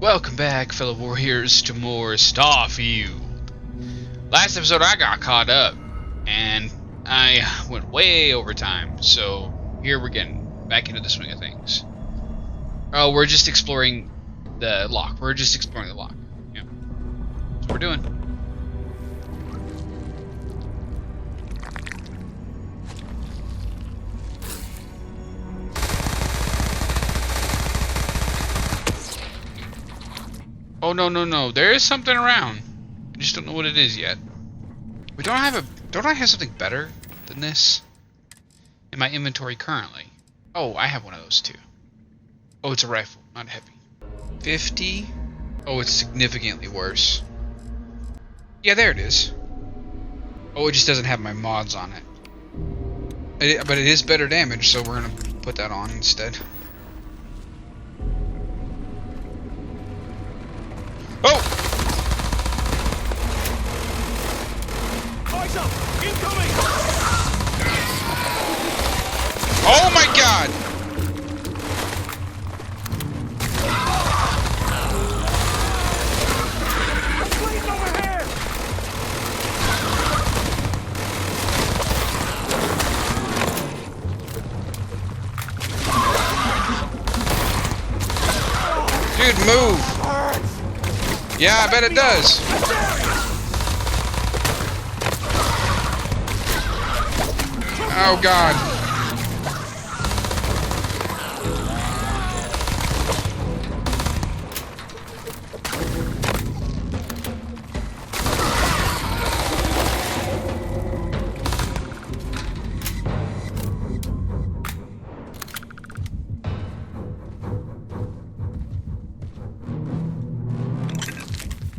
Welcome back, fellow warriors, to more Starfield. Last episode I got caught up, and I went way over time, so here we're getting back into the swing of things. Oh, we're just exploring the lock. Yeah. That's what we're doing. Oh no! There is something around. I just don't know what it is yet. Don't I have something better than this in my inventory currently? Oh, I have one of those too. Oh, it's a rifle, not heavy. 50. Oh, it's significantly worse. Yeah, there it is. Oh, it just doesn't have my mods on it. But it is better damage, so we're gonna put that on instead. Oh! Eyes up! Incoming! Oh my god! Please over here! Dude, move! Yeah, I bet it does. Oh god.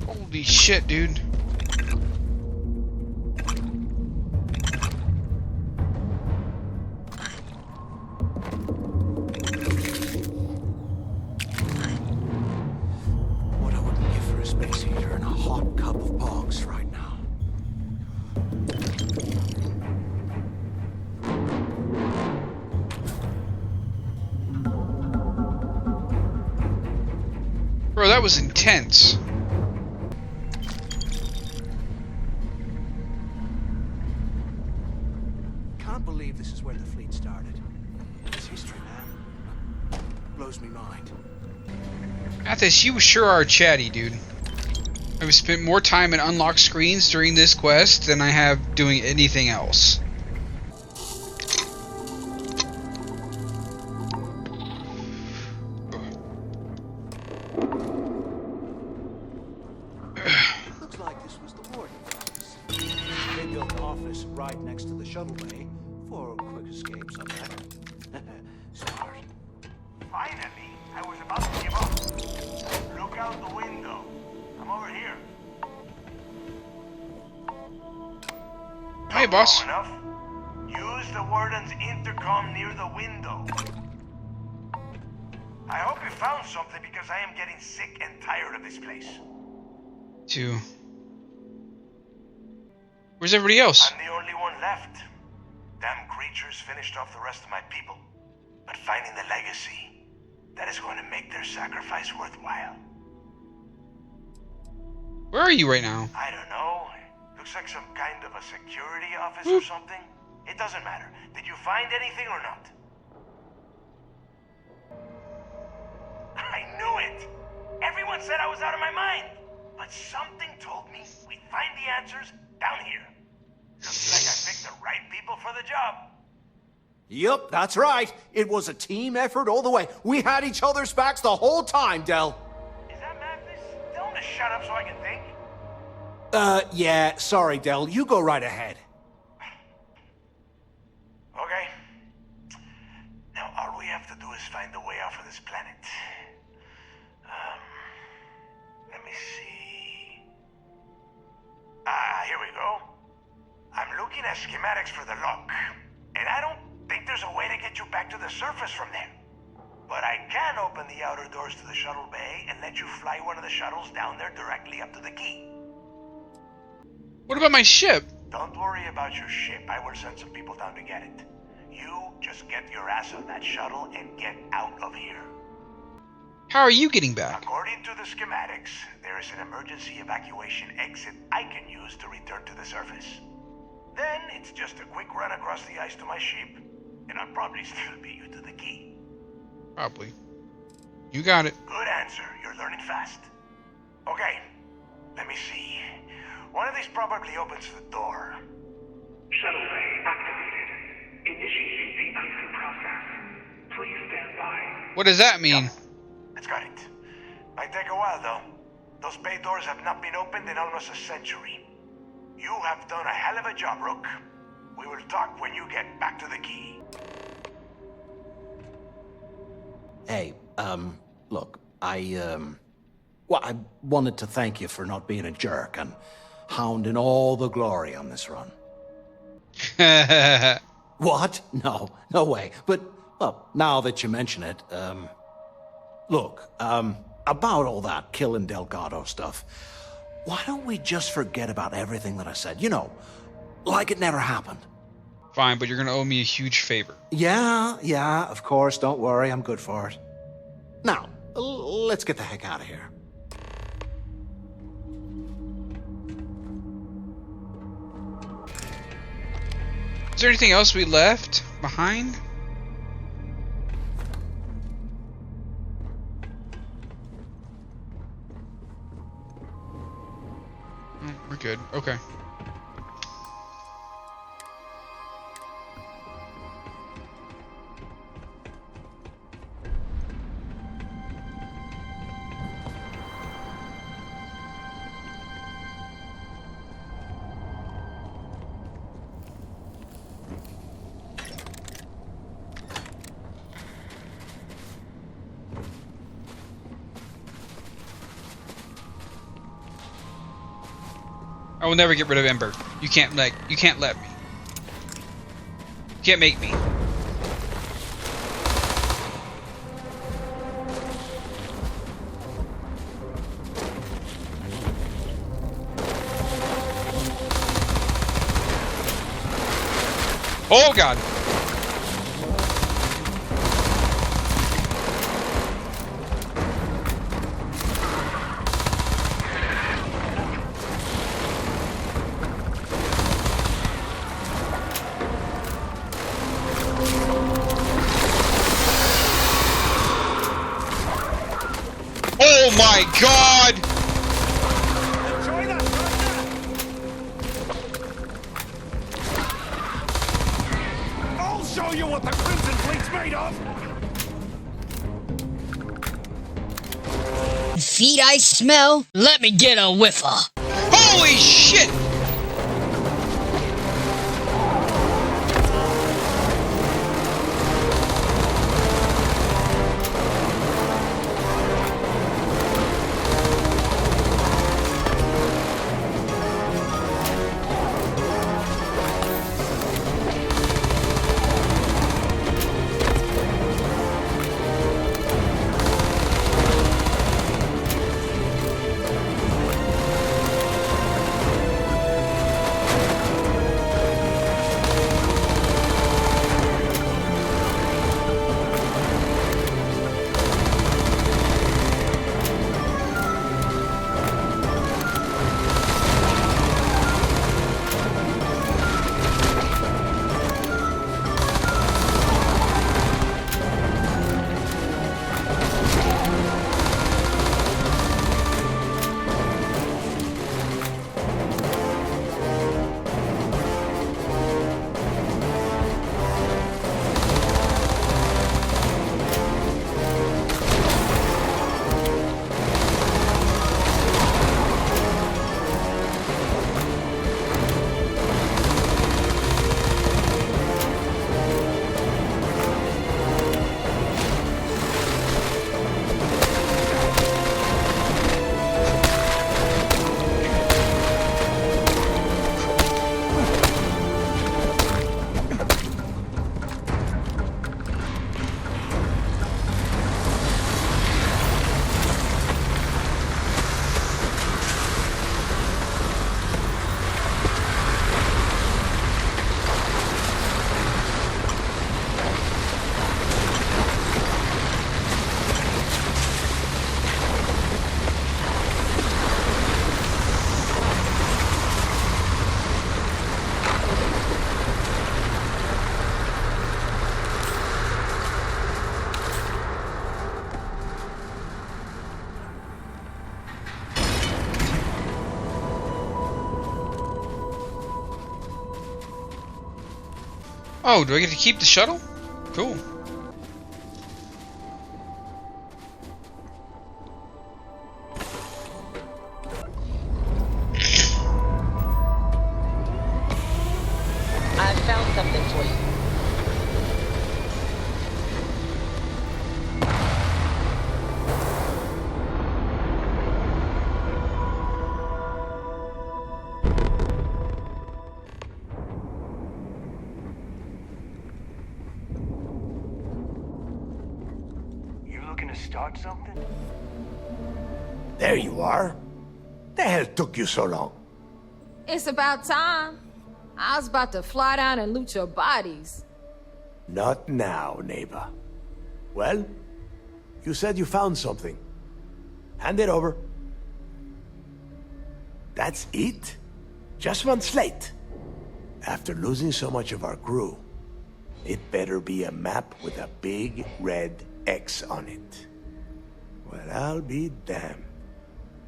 Holy shit, dude. What I wouldn't give for a space heater and a hot cup of bogs right now. Bro, that was intense. Can't believe this is where the fleet started. It's history, man. Blows me mind. Athos, you sure are chatty, dude. I've spent more time in unlocked screens during this quest than I have doing anything else. Looks like this was the warden office. They built an office right next to the shuttle bay for a quick escape somehow. Smart. Finally, I was about to give up. Look out the window. I'm over here. Hey, boss. Enough? Use the warden's intercom near the window. I hope you found something because I am getting sick and tired of this place. Two. Where's everybody else? I'm the only one left. Damn creatures finished off the rest of my people. But finding the legacy, that is going to make their sacrifice worthwhile. Where are you right now? I don't know. Looks like some kind of a security office or something. It doesn't matter. Did you find anything or not? I knew it! Everyone said I was out of my mind. But something told me we'd find the answers down here. Looks like I picked the right people for the job. Yup, that's right. It was a team effort all the way. We had each other's backs the whole time, Del. Is that madness? Tell him to shut up so I can think. Yeah, sorry, Del. You go right ahead. Okay. Now all we have to do is find a way off of this planet. Let me see. Here we go. I'm looking at schematics for the lock, and I don't think there's a way to get you back to the surface from there. But I can open the outer doors to the shuttle bay and let you fly one of the shuttles down there directly up to the key. What about my ship? Don't worry about your ship. I will send some people down to get it. You just get your ass on that shuttle and get out of here. How are you getting back? According to the schematics, there is an emergency evacuation exit I can use to return to the surface. Then it's just a quick run across the ice to my ship, and I'll probably still beat you to the key. Probably. You got it. Good answer. You're learning fast. Okay, let me see. One of these probably opens the door. Shuttle bay activated. Initiating the icing process. Please stand by. What does that mean? It's got it. Might take a while, though. Those bay doors have not been opened in almost a century. You have done a hell of a job, Rook. We will talk when you get back to the key. Hey, look, well, I wanted to thank you for not being a jerk and hounding all the glory on this run. What? No way. But, well, now that you mention it, look, about all that killing Delgado stuff, why don't we just forget about everything that I said? You know, like it never happened. Fine, but you're gonna owe me a huge favor. Yeah, of course, don't worry, I'm good for it. Now, let's get the heck out of here. Is there anything else we left behind? We're good. Okay. I will never get rid of Ember. You can't let me. You can't make me. Oh God. Oh my God! Enjoy that, I'll show you what the Crimson Fleet's made of! Feet I smell? Let me get a wiffa. Holy shit! Oh, do I get to keep the shuttle? Cool. I found something for you. You looking to start something? There you are. The hell took you so long? It's about time. I was about to fly down and loot your bodies. Not now, neighbor. Well, you said you found something. Hand it over. That's it? Just one slate? After losing so much of our crew, it better be a map with a big red X on it. Well, I'll be damned.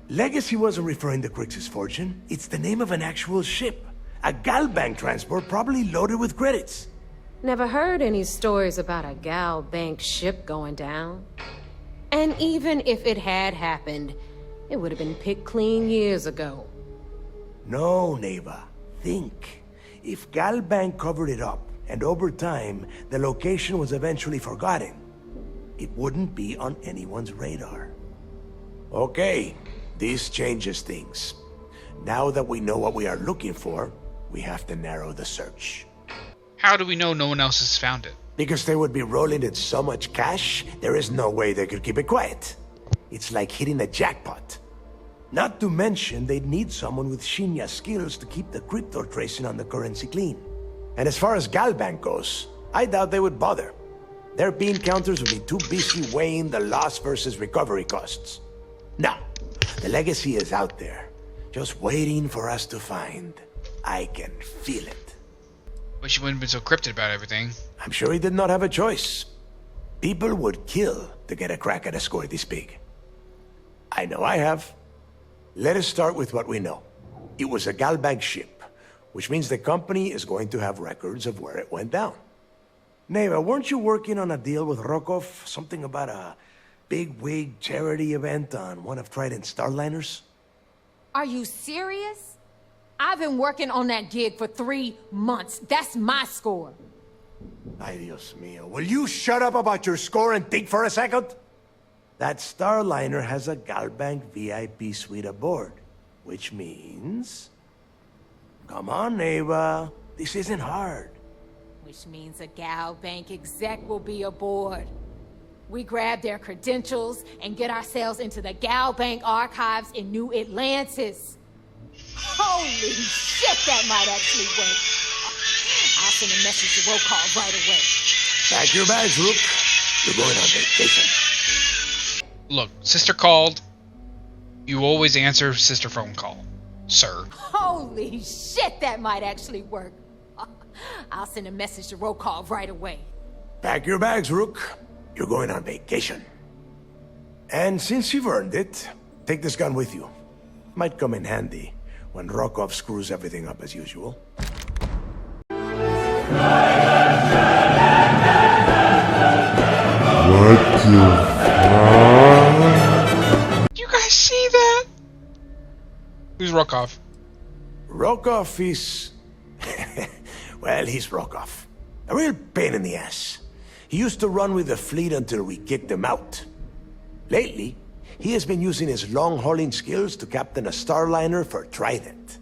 Legacy wasn't referring to Crix's fortune. It's the name of an actual ship. A Galbank transport probably loaded with credits. Never heard any stories about a gal bank ship going down. And even if it had happened, it would have been picked clean years ago. No, neighbor. Think. If Galbank covered it up, and over time, the location was eventually forgotten, it wouldn't be on anyone's radar. Okay, this changes things. Now that we know what we are looking for, we have to narrow the search. How do we know no one else has found it? Because they would be rolling in so much cash, there is no way they could keep it quiet. It's like hitting a jackpot. Not to mention, they'd need someone with Shinya skills to keep the crypto tracing on the currency clean. And as far as Galbank goes, I doubt they would bother. Their bean counters would be too busy weighing the loss versus recovery costs. No, the legacy is out there, just waiting for us to find. I can feel it. Wish you wouldn't have been so cryptic about everything. I'm sure he did not have a choice. People would kill to get a crack at a score this big. I know I have. Let us start with what we know. It was a Galbank ship, which means the company is going to have records of where it went down. Neva, weren't you working on a deal with Rokov? Something about a big wig charity event on one of Trident's starliners? Are you serious? I've been working on that gig for 3 months. That's my score. Ay, Dios mío. Will you shut up about your score and think for a second? That starliner has a Galbank VIP suite aboard, which means... Come on, Neva. This isn't hard. Which means a gal bank exec will be aboard. We grab their credentials and get ourselves into the gal bank archives in New Atlantis. Holy shit, that might actually work. I'll send a message to roll call right away. Pack your bags, Rook. You're going on vacation. Look, sister called. You always answer sister phone call, sir. Holy shit, that might actually work. I'll send a message to roll call right away. Pack your bags, Rook. You're going on vacation. And since you've earned it, take this gun with you. Might come in handy when Rokov screws everything up as usual. You guys see that? Who's Rokov? Rokov is... well, he's Rokov. A real pain in the ass. He used to run with the fleet until we kicked him out. Lately, he has been using his long-hauling skills to captain a starliner for Trident.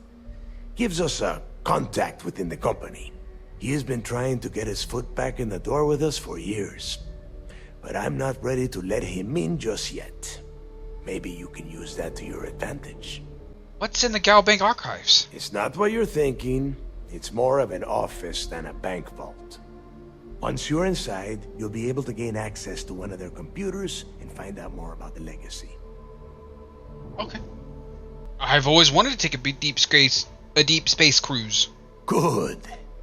Gives us a contact within the company. He has been trying to get his foot back in the door with us for years. But I'm not ready to let him in just yet. Maybe you can use that to your advantage. What's in the Galbank archives? It's not what you're thinking. It's more of an office than a bank vault. Once you're inside, you'll be able to gain access to one of their computers and find out more about the legacy. Okay. I've always wanted to take a deep space cruise. Good,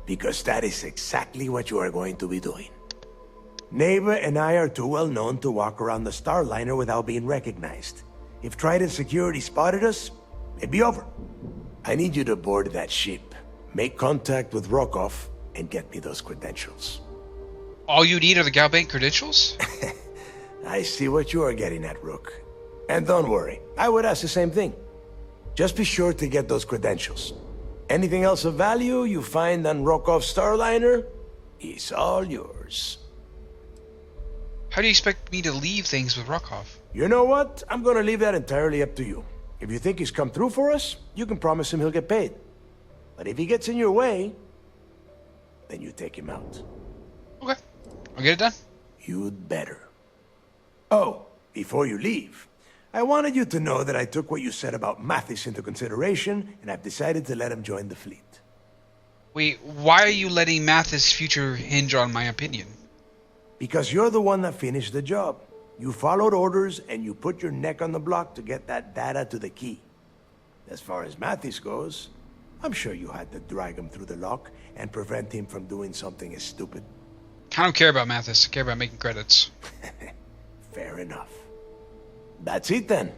because that is exactly what you are going to be doing. Neva and I are too well known to walk around the starliner without being recognized. If Trident security spotted us, it'd be over. I need you to board that ship, make contact with Rokov, and get me those credentials. All you need are the Gal Bank credentials? I see what you are getting at, Rook. And don't worry, I would ask the same thing. Just be sure to get those credentials. Anything else of value you find on Rokoff's Starliner is all yours. How do you expect me to leave things with Rokoff? You know what? I'm gonna leave that entirely up to you. If you think he's come through for us, you can promise him he'll get paid. But if he gets in your way, then you take him out. Okay. I'll get it done. You'd better. Oh, before you leave, I wanted you to know that I took what you said about Mathis into consideration, and I've decided to let him join the fleet. Wait, why are you letting Mathis' future hinge on my opinion? Because you're the one that finished the job. You followed orders, and you put your neck on the block to get that data to the key. As far as Mathis goes, I'm sure you had to drag him through the lock and prevent him from doing something as stupid. I don't care about Mathis. I care about making credits. Fair enough. That's it then.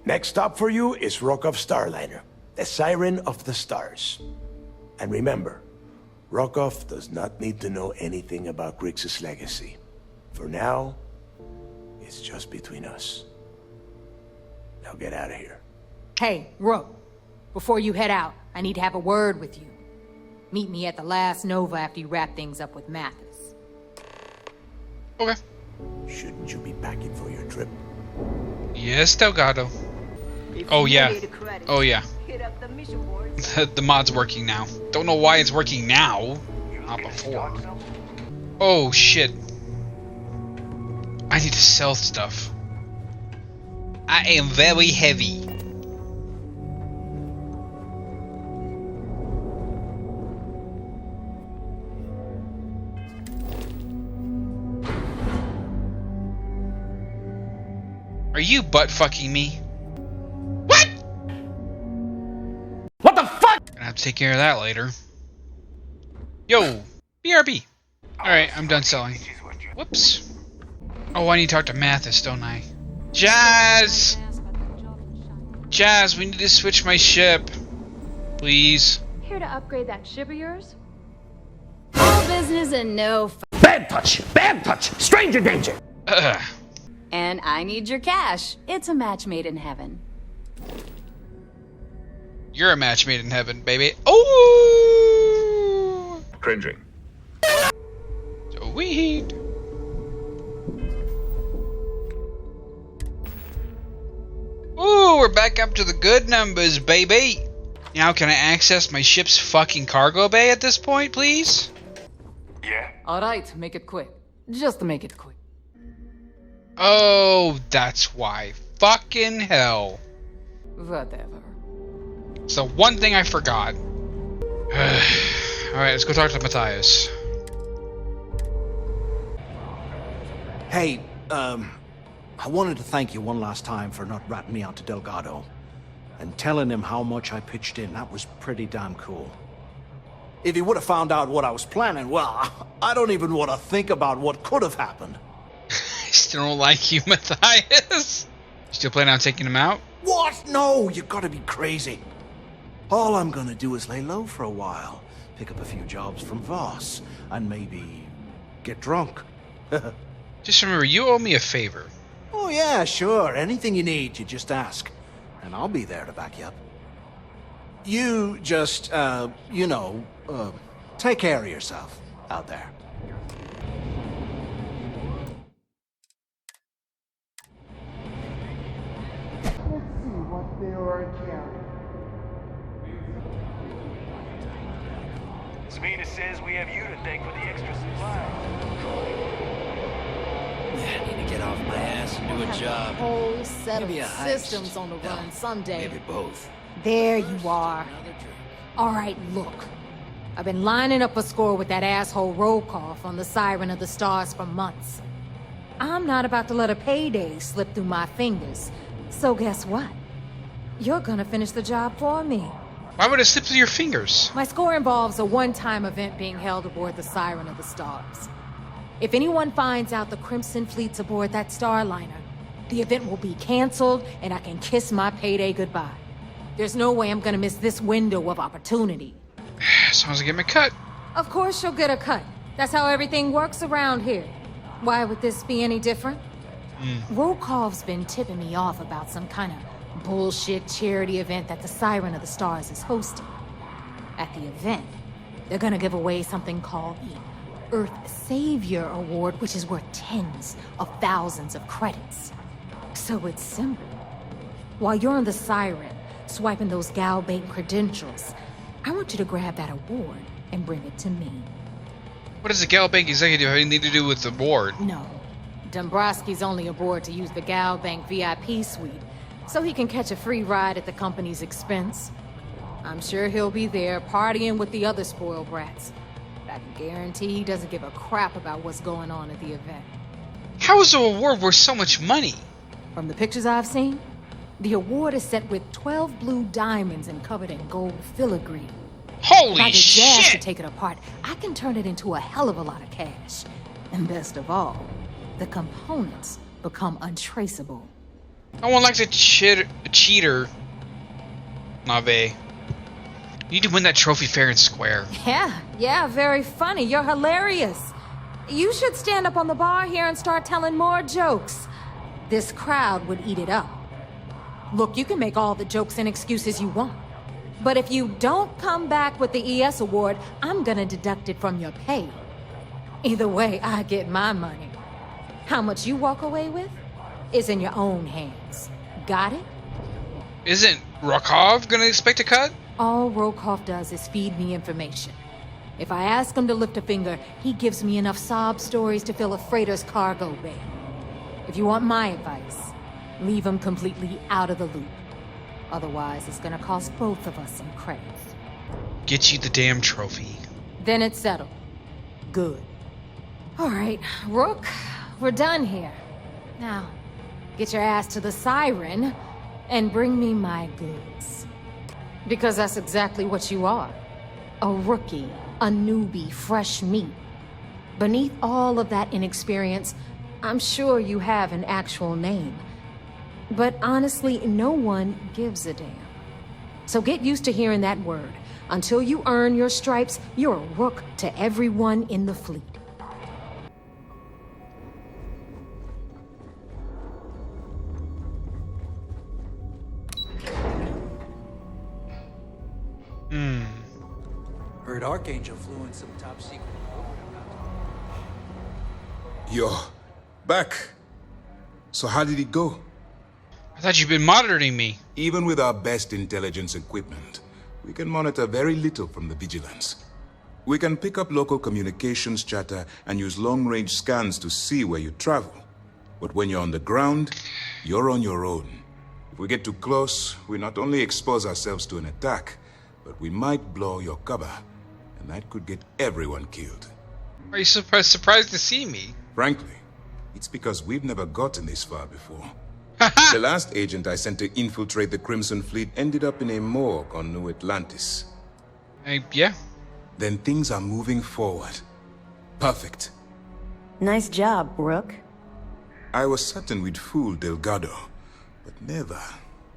Next stop for you is Rokoff's Starliner, the Siren of the Stars. And remember, Rokoff does not need to know anything about Grixis' legacy. For now, it's just between us. Now get out of here. Hey, Rook, before you head out, I need to have a word with you. Meet me at the last Nova after you wrap things up with Mathis. Okay. Shouldn't you be packing for your trip? Yes, Delgado. Oh yeah. Oh yeah. The mod's working now. Don't know why it's working now. Not before. Oh shit. I need to sell stuff. I am very heavy. Are you butt fucking me? What? What the fuck? Gonna have to take care of that later. Yo, BRB. Alright, I'm done selling. Whoops. Oh, I need to talk to Mathis, don't I? Jazz! Jazz, we need to switch my ship. Please. Here to upgrade that ship of yours? All business and no Bad touch! Bad touch! Stranger danger! Ugh. And I need your cash. It's a match made in heaven. You're a match made in heaven, baby. Oh! Cringing. Sweet. Ooh, we're back up to the good numbers, baby. Now can I access my ship's fucking cargo bay at this point, please? Yeah? Alright, make it quick. Just make it quick. Oh, that's why. Fucking hell. Whatever. It's the one thing I forgot. Alright, let's go talk to Matthias. Hey, I wanted to thank you one last time for not ratting me out to Delgado. And telling him how much I pitched in. That was pretty damn cool. If he would have found out what I was planning, well, I don't even want to think about what could have happened. I still don't like you, Matthias. Still planning on taking him out? What? No, you gotta be crazy. All I'm gonna do is lay low for a while, pick up a few jobs from Voss, and maybe get drunk. Just remember, you owe me a favor. Oh yeah, sure. Anything you need, you just ask. And I'll be there to back you up. You just, take care of yourself out there. Smina says we have you to thank for the extra supply. I need to get off my ass and do a job. Whole set Maybe a of heist. systems on the run someday. Maybe both. There you are. All right, look. I've been lining up a score with that asshole Rokoff on the Siren of the Stars for months. I'm not about to let a payday slip through my fingers. So guess what? You're gonna finish the job for me. Why would it slip through your fingers? My score involves a one-time event being held aboard the Siren of the Stars. If anyone finds out the Crimson Fleet's aboard that Starliner, the event will be canceled and I can kiss my payday goodbye. There's no way I'm gonna miss this window of opportunity. As long as I get my cut. Of course you'll get a cut. That's how everything works around here. Why would this be any different? Rokov's been tipping me off about some kind of bullshit charity event that the Siren of the Stars is hosting. At the event, they're gonna give away something called the Earth Savior Award, which is worth tens of thousands of credits. So it's simple. While you're on the Siren, swiping those Gal Bank credentials, I want you to grab that award and bring it to me. What does the Gal Bank executive have anything to do with the board? No. Dombrowski's only aboard to use the Gal Bank VIP suite, so he can catch a free ride at the company's expense. I'm sure he'll be there partying with the other spoiled brats. But I can guarantee he doesn't give a crap about what's going on at the event. How is the award worth so much money? From the pictures I've seen, the award is set with 12 blue diamonds and covered in gold filigree. Holy if I get Jazz to shit! take it apart, I can turn it into a hell of a lot of cash. And best of all, the components become untraceable. No one likes a cheater. Nave. You need to win that trophy fair and square. Yeah, very funny. You're hilarious. You should stand up on the bar here and start telling more jokes. This crowd would eat it up. Look, you can make all the jokes and excuses you want. But if you don't come back with the ES award, I'm gonna deduct it from your pay. Either way, I get my money. How much you walk away with is in your own hands. Got it? Isn't Rokov gonna expect a cut? All Rokov does is feed me information. If I ask him to lift a finger, he gives me enough sob stories to fill a freighter's cargo bay. If you want my advice, leave him completely out of the loop. Otherwise, it's gonna cost both of us some credits. Get you the damn trophy. Then it's settled. Good. All right, Rook, we're done here. Now, get your ass to the Siren and bring me my goods. Because that's exactly what you are. A rookie, a newbie, fresh meat. Beneath all of that inexperience, I'm sure you have an actual name. But honestly, no one gives a damn. So get used to hearing that word. Until you earn your stripes, you're a rook to everyone in the fleet. Heard Archangel flew in some top secret program. You're back. So how did it go? I thought you'd been monitoring me. Even with our best intelligence equipment, we can monitor very little from the vigilance. We can pick up local communications chatter and use long-range scans to see where you travel. But when you're on the ground, you're on your own. If we get too close, we not only expose ourselves to an attack, but we might blow your cover, and that could get everyone killed. Are you surprised to see me? Frankly, it's because we've never gotten this far before. The last agent I sent to infiltrate the Crimson Fleet ended up in a morgue on New Atlantis. Yeah. Then things are moving forward. Perfect. Nice job, Rook. I was certain we'd fool Delgado, but never.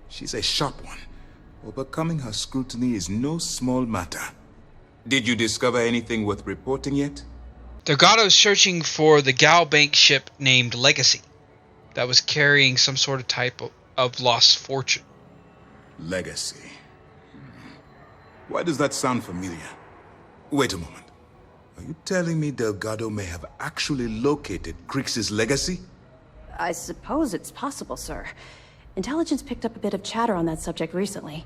She's a sharp one. Overcoming her scrutiny is no small matter. Did you discover anything worth reporting yet? Delgado's searching for the Gal Bank ship named Legacy that was carrying some sort of type of lost fortune. Legacy. Why does that sound familiar? Wait a moment. Are you telling me Delgado may have actually located Crix's legacy? I suppose it's possible, sir. Intelligence picked up a bit of chatter on that subject recently.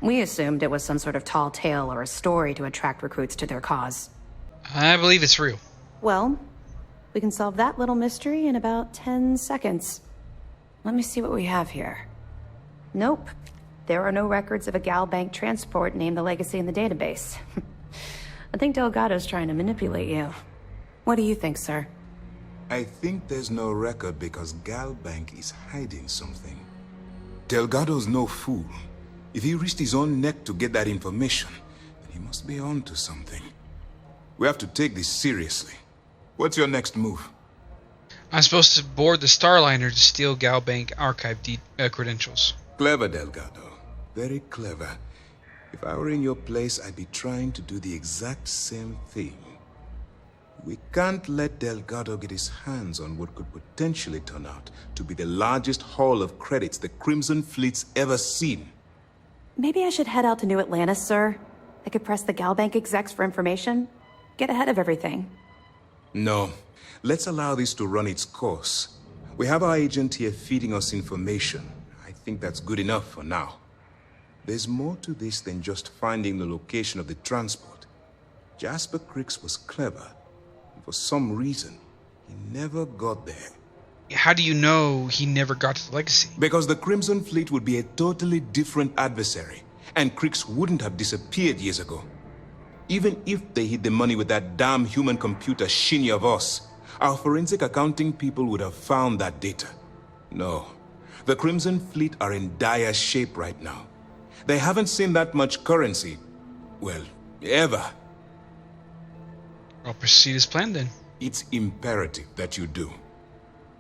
We assumed it was some sort of tall tale or a story to attract recruits to their cause. I believe it's real. Well, we can solve that little mystery in about 10 seconds. Let me see what we have here. Nope. There are no records of a Gal Bank transport named the Legacy in the database. I think Delgado's trying to manipulate you. What do you think, sir? I think there's no record because Gal Bank is hiding something. Delgado's no fool. If he risked his own neck to get that information, then he must be on to something. We have to take this seriously. What's your next move? I'm supposed to board the Starliner to steal Gal Bank archive credentials. Clever, Delgado. Very clever. If I were in your place, I'd be trying to do the exact same thing. We can't let Delgado get his hands on what could potentially turn out to be the largest haul of credits the Crimson Fleet's ever seen. Maybe I should head out to New Atlantis, sir. I could press the Galbank execs for information. Get ahead of everything. No. Let's allow this to run its course. We have our agent here feeding us information. I think that's good enough for now. There's more to this than just finding the location of the transport. Jasper Cricks was clever. And for some reason, he never got there. How do you know he never got to the Legacy? Because the Crimson Fleet would be a totally different adversary, and Cricks wouldn't have disappeared years ago. Even if they hid the money with that damn human computer Shinya Voss, our forensic accounting people would have found that data. No, the Crimson Fleet are in dire shape right now. They haven't seen that much currency, well, ever. I'll proceed as planned then. It's imperative that you do.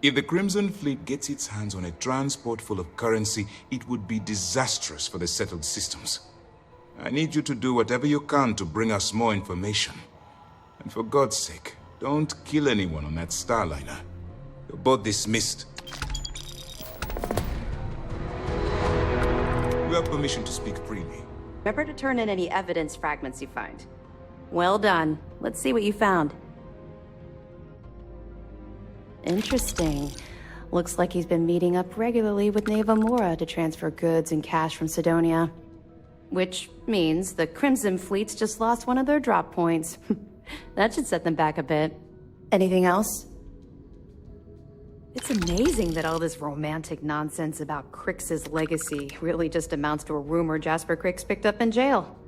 If the Crimson Fleet gets its hands on a transport full of currency, it would be disastrous for the settled systems. I need you to do whatever you can to bring us more information. And for God's sake, don't kill anyone on that Starliner. You're both dismissed. You have permission to speak freely. Remember to turn in any evidence fragments you find. Well done. Let's see what you found. Interesting. Looks like he's been meeting up regularly with Neva Mora to transfer goods and cash from Sidonia. Which means the Crimson Fleet's just lost one of their drop points. That should set them back a bit. Anything else? It's amazing that all this romantic nonsense about Crix's legacy really just amounts to a rumor Jasper Crix picked up in jail.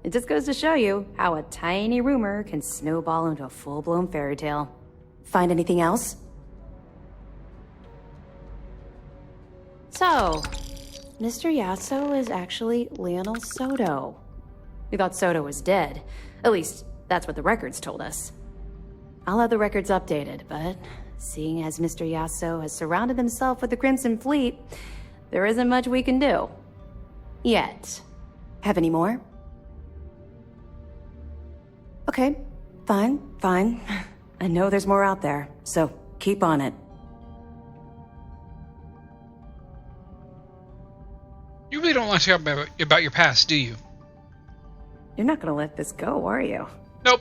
It just goes to show you how a tiny rumor can snowball into a full-blown fairy tale. Find anything else? So, Mr. Yasso is actually Lionel Soto. We thought Soto was dead. At least, that's what the records told us. I'll have the records updated, but seeing as Mr. Yasso has surrounded himself with the Crimson Fleet, there isn't much we can do. Yet. Have any more? Okay, fine. I know there's more out there, so keep on it. You really don't want to talk about your past, do you? You're not gonna let this go, are you? Nope.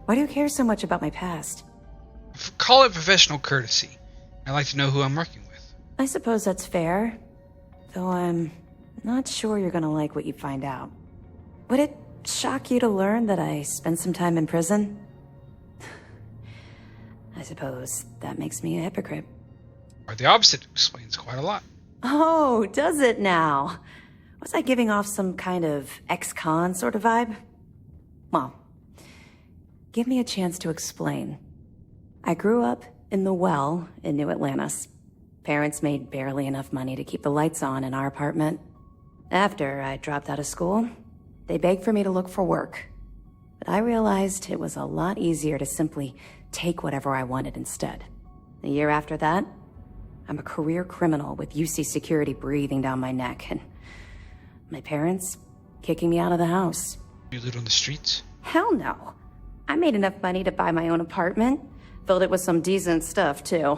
Why do you care so much about my past? Call it professional courtesy. I like to know who I'm working with. I suppose that's fair. Though I'm not sure you're gonna like what you find out. Would it shock you to learn that I spent some time in prison? I suppose that makes me a hypocrite. Or the opposite explains quite a lot. Oh, does it now? Was I giving off some kind of ex-con sort of vibe? Well, give me a chance to explain. I grew up in the Well in New Atlantis. Parents made barely enough money to keep the lights on in our apartment. After I dropped out of school, they begged for me to look for work. But I realized it was a lot easier to simply take whatever I wanted instead. A year after that, I'm a career criminal with UC security breathing down my neck, and my parents kicking me out of the house. You live on the streets? Hell no. I made enough money to buy my own apartment. Filled it with some decent stuff, too.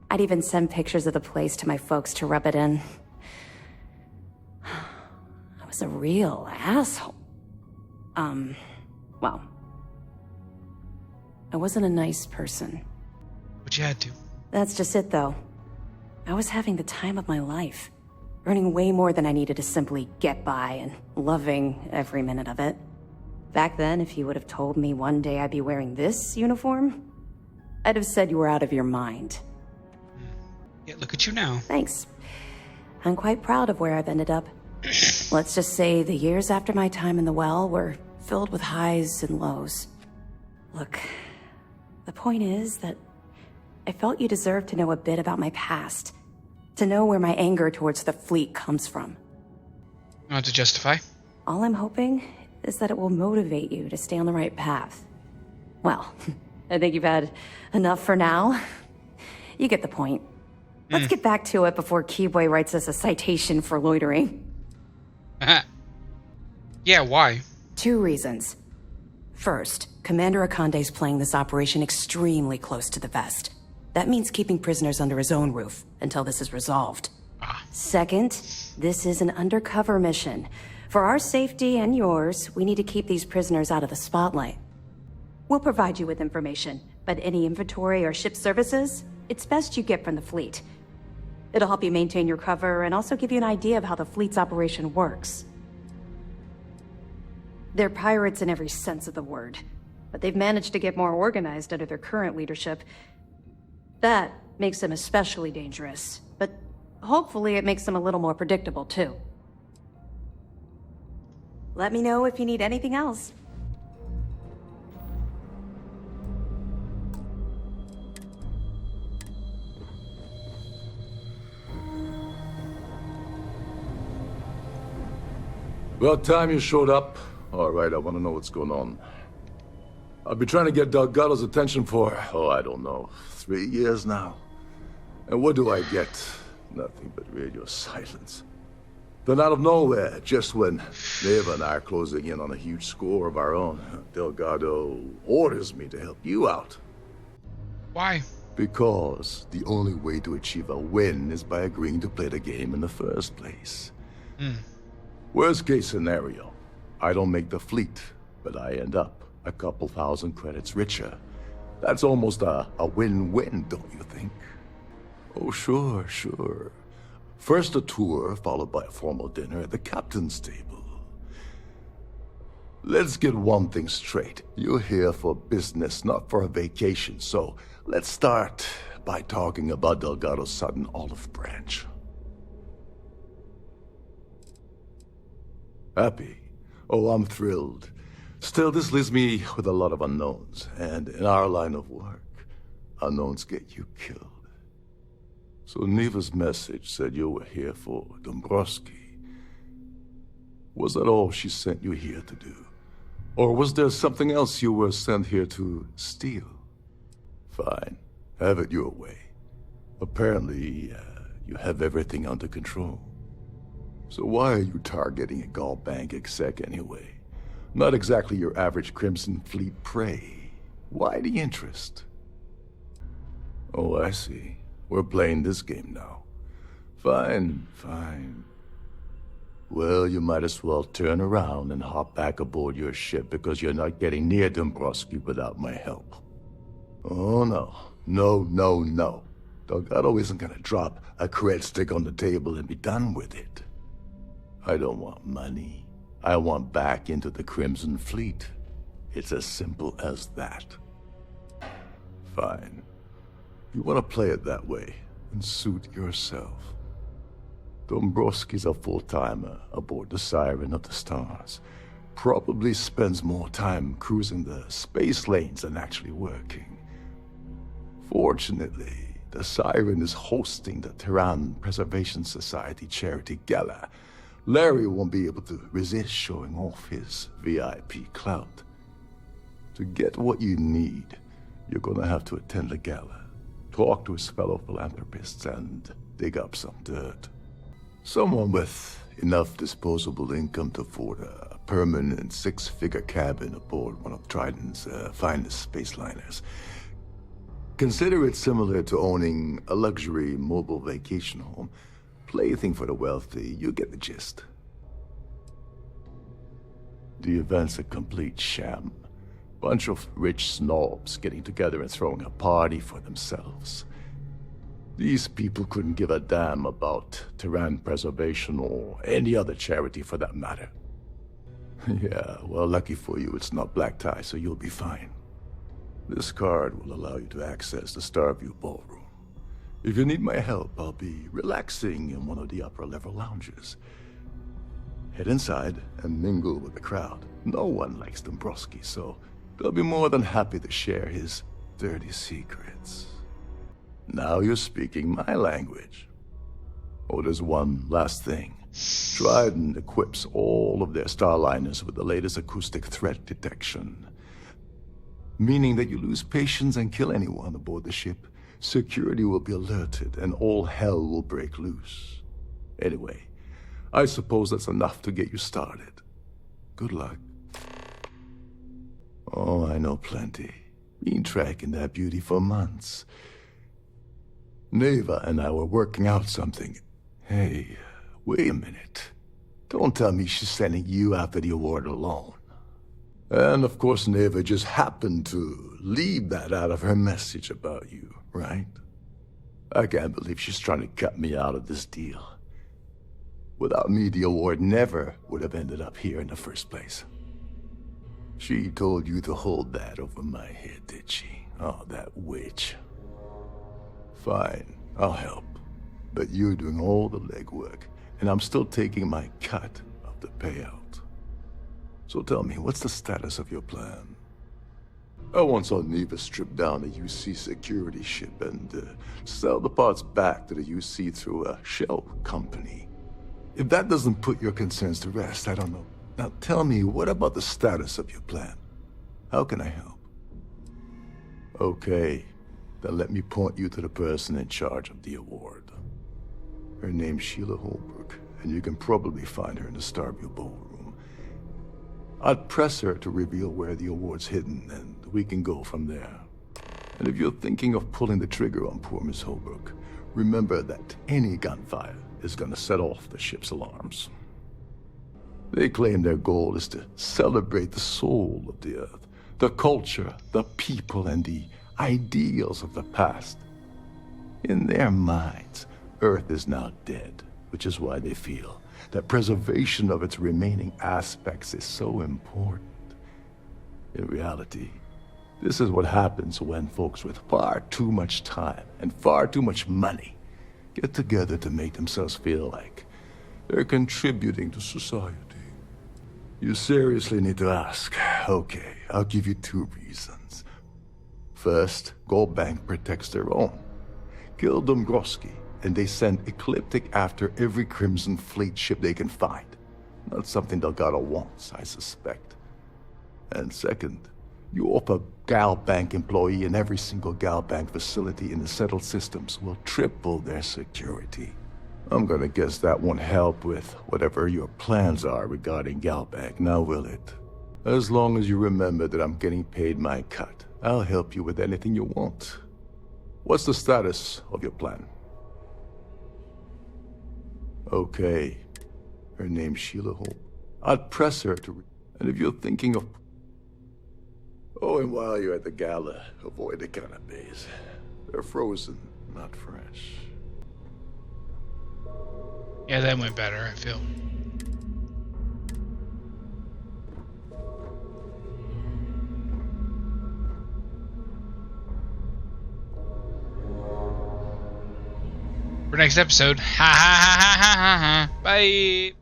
I'd even send pictures of the place to my folks to rub it in. I was a real asshole. Well, I wasn't a nice person. But you had to. That's just it, though. I was having the time of my life. Earning way more than I needed to simply get by and loving every minute of it. Back then, if you would have told me one day I'd be wearing this uniform, I'd have said you were out of your mind. Yeah, look at you now. Thanks. I'm quite proud of where I've ended up. Let's just say the years after my time in the Well were filled with highs and lows. Look, the point is that I felt you deserved to know a bit about my past. To know where my anger towards the fleet comes from. Not to justify. All I'm hoping is that it will motivate you to stay on the right path. Well, I think you've had enough for now. You get the point. Let's get back to it before Keyboy writes us a citation for loitering. Yeah, why? 2 reasons. First, Commander Akande's playing this operation extremely close to the vest. That means keeping prisoners under his own roof until this is resolved. Second, this is an undercover mission. For our safety and yours, we need to keep these prisoners out of the spotlight. We'll provide you with information, but any inventory or ship services, it's best you get from the fleet. It'll help you maintain your cover and also give you an idea of how the fleet's operation works. They're pirates in every sense of the word, but they've managed to get more organized under their current leadership. That makes them especially dangerous, but hopefully it makes them a little more predictable too. Let me know if you need anything else. About time you showed up. All right, I want to know what's going on. I've been trying to get Delgado's attention for, I don't know, 3 years now. And what do I get? Nothing but radio silence. Then out of nowhere, just when Neva and I are closing in on a huge score of our own, Delgado orders me to help you out. Why? Because the only way to achieve a win is by agreeing to play the game in the first place. Worst case scenario, I don't make the fleet, but I end up a couple thousand credits richer. That's almost a win-win, don't you think? Oh, sure, sure. First a tour, followed by a formal dinner at the captain's table. Let's get one thing straight. You're here for business, not for a vacation, so let's start by talking about Delgado's sudden olive branch. Happy? Oh, I'm thrilled. Still, this leaves me with a lot of unknowns, and in our line of work, unknowns get you killed. So Neva's message said you were here for Dombrowski. Was that all she sent you here to do? Or was there something else you were sent here to steal? Fine. Have it your way. Apparently, you have everything under control. So why are you targeting a Gaul Bank exec anyway? Not exactly your average Crimson Fleet prey. Why the interest? Oh, I see. We're playing this game now. Fine, fine. Well, you might as well turn around and hop back aboard your ship because you're not getting near Dombrowski without my help. Oh, no. No, no, no. Delgado isn't gonna drop a cred stick on the table and be done with it. I don't want money. I want back into the Crimson Fleet. It's as simple as that. Fine. You want to play it that way, and suit yourself. Dombrowski's a full-timer aboard the Siren of the Stars. Probably spends more time cruising the space lanes than actually working. Fortunately, the Siren is hosting the Terran Preservation Society charity gala. Larry won't be able to resist showing off his VIP clout. To get what you need, you're gonna have to attend the gala, talk to his fellow philanthropists, and dig up some dirt. Someone with enough disposable income to afford a permanent 6-figure cabin aboard one of Trident's finest space liners. Consider it similar to owning a luxury mobile vacation home. Plaything for the wealthy, you get the gist. The event's a complete sham. Bunch of rich snobs getting together and throwing a party for themselves. These people couldn't give a damn about Terran preservation or any other charity for that matter. Yeah, well, lucky for you, it's not black tie, so you'll be fine. This card will allow you to access the Starfield ballroom. If you need my help, I'll be relaxing in one of the upper-level lounges. Head inside and mingle with the crowd. No one likes Dombrowski, so they'll be more than happy to share his dirty secrets. Now you're speaking my language. Oh, there's one last thing. Trident equips all of their starliners with the latest acoustic threat detection. Meaning that you lose patience and kill anyone aboard the ship, security will be alerted and all hell will break loose. Anyway, I suppose that's enough to get you started. Good luck. Oh, I know plenty. Been tracking that beauty for months. Neva and I were working out something. Hey, wait a minute. Don't tell me she's sending you after the award alone. And of course, Neva just happened to leave that out of her message about you, right? I can't believe she's trying to cut me out of this deal. Without me, the award never would have ended up here in the first place. She told you to hold that over my head, did she? Oh, that witch. Fine, I'll help. But you're doing all the legwork, and I'm still taking my cut of the payout. So tell me, what's the status of your plan? I once saw Neva strip down a UC security ship and sell the parts back to the UC through a shell company. If that doesn't put your concerns to rest, I don't know. Now tell me, what about the status of your plan? How can I help? Okay, then let me point you to the person in charge of the award. Her name's Sheila Holbrook, and you can probably find her in the Starfield ballroom. I'd press her to reveal where the award's hidden, and we can go from there. And if you're thinking of pulling the trigger on poor Miss Holbrook, remember that any gunfire is gonna set off the ship's alarms. They claim their goal is to celebrate the soul of the Earth, the culture, the people, and the ideals of the past. In their minds, Earth is now dead, which is why they feel that preservation of its remaining aspects is so important. In reality, this is what happens when folks with far too much time and far too much money get together to make themselves feel like they're contributing to society. You seriously need to ask. Okay, I'll give you 2 reasons. First, Gold Bank protects their own. Kill Dombrowski, and they send Ecliptic after every Crimson Fleet ship they can find. Not something Delgado wants, I suspect. And second, you offer Gal Bank employee in every single Gal Bank facility in the settled systems will triple their security. I'm gonna guess that won't help with whatever your plans are regarding Gal Bank, now will it? As long as you remember that I'm getting paid my cut, I'll help you with anything you want. What's the status of your plan? Okay. Her name's Sheila Holt. I'd press her to... And if you're thinking of... Oh, and while you're at the gala, avoid the canapes. They're frozen, not fresh. Yeah, that went better, I feel. For next episode. Ha ha ha ha ha ha ha. Bye.